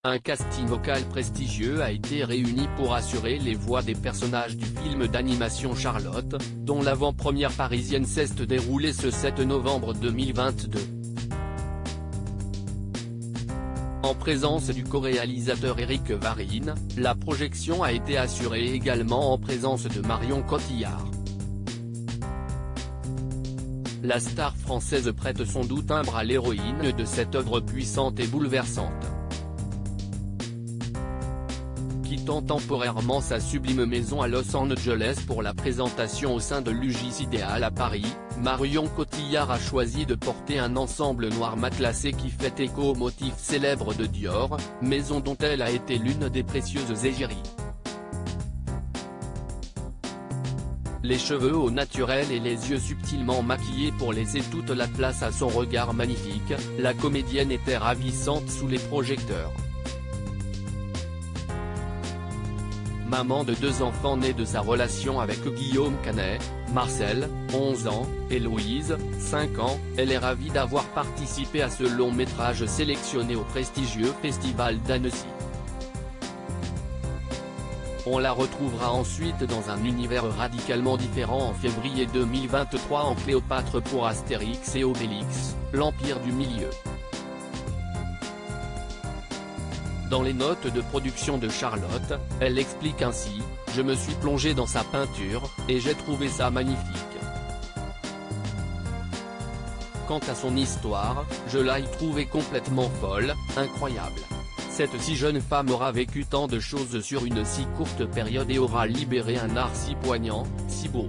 Un casting vocal prestigieux a été réuni pour assurer les voix des personnages du film d'animation Charlotte, dont l'avant-première parisienne s'est déroulée ce 7 novembre 2022. En présence du co-réalisateur Éric Varine, la projection a été assurée également en présence de Marion Cotillard. La star française prête son doux timbre à l'héroïne de cette œuvre puissante et bouleversante. Quittant temporairement sa sublime maison à Los Angeles pour la présentation au sein de l'UGC Idéal à Paris, Marion Cotillard a choisi de porter un ensemble noir matelassé qui fait écho au motif célèbre de Dior, maison dont elle a été l'une des précieuses égéries. Les cheveux au naturel et les yeux subtilement maquillés pour laisser toute la place à son regard magnifique, la comédienne était ravissante sous les projecteurs. Maman de 2 enfants nés de sa relation avec Guillaume Canet, Marcel, 11 ans, et Louise, 5 ans, elle est ravie d'avoir participé à ce long métrage sélectionné au prestigieux Festival d'Annecy. On la retrouvera ensuite dans un univers radicalement différent en février 2023 en Cléopâtre pour Astérix et Obélix, l'Empire du Milieu. Dans les notes de production de Charlotte, elle explique ainsi « Je me suis plongée dans sa peinture, et j'ai trouvé ça magnifique. Quant à son histoire, je l'ai trouvée complètement folle, incroyable. Cette si jeune femme aura vécu tant de choses sur une si courte période et aura libéré un art si poignant, si beau. »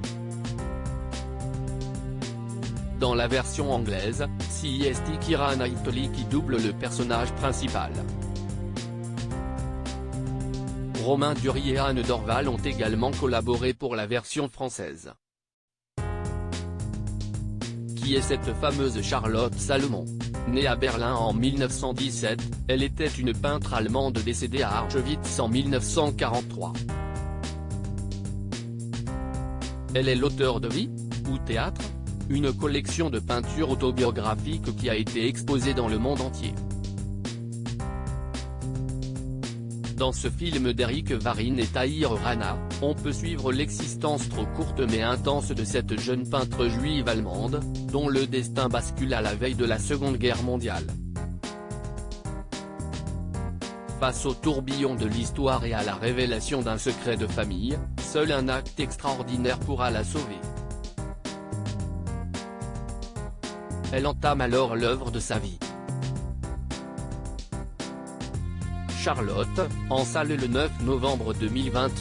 Dans la version anglaise, c'est Keira Knightley qui double le personnage principal. Romain Duris et Anne Dorval ont également collaboré pour la version française. Qui est cette fameuse Charlotte Salomon? Née à Berlin en 1917, elle était une peintre allemande décédée à Auschwitz en 1943. Elle est l'auteure de Vie, ou Théâtre, une collection de peintures autobiographiques qui a été exposée dans le monde entier. Dans ce film d'Éric Varine et Tahir Rana, on peut suivre l'existence trop courte mais intense de cette jeune peintre juive allemande, dont le destin bascule à la veille de la Seconde Guerre mondiale. Face au tourbillon de l'histoire et à la révélation d'un secret de famille, seul un acte extraordinaire pourra la sauver. Elle entame alors l'œuvre de sa vie. Charlotte, en salle le 9 novembre 2022.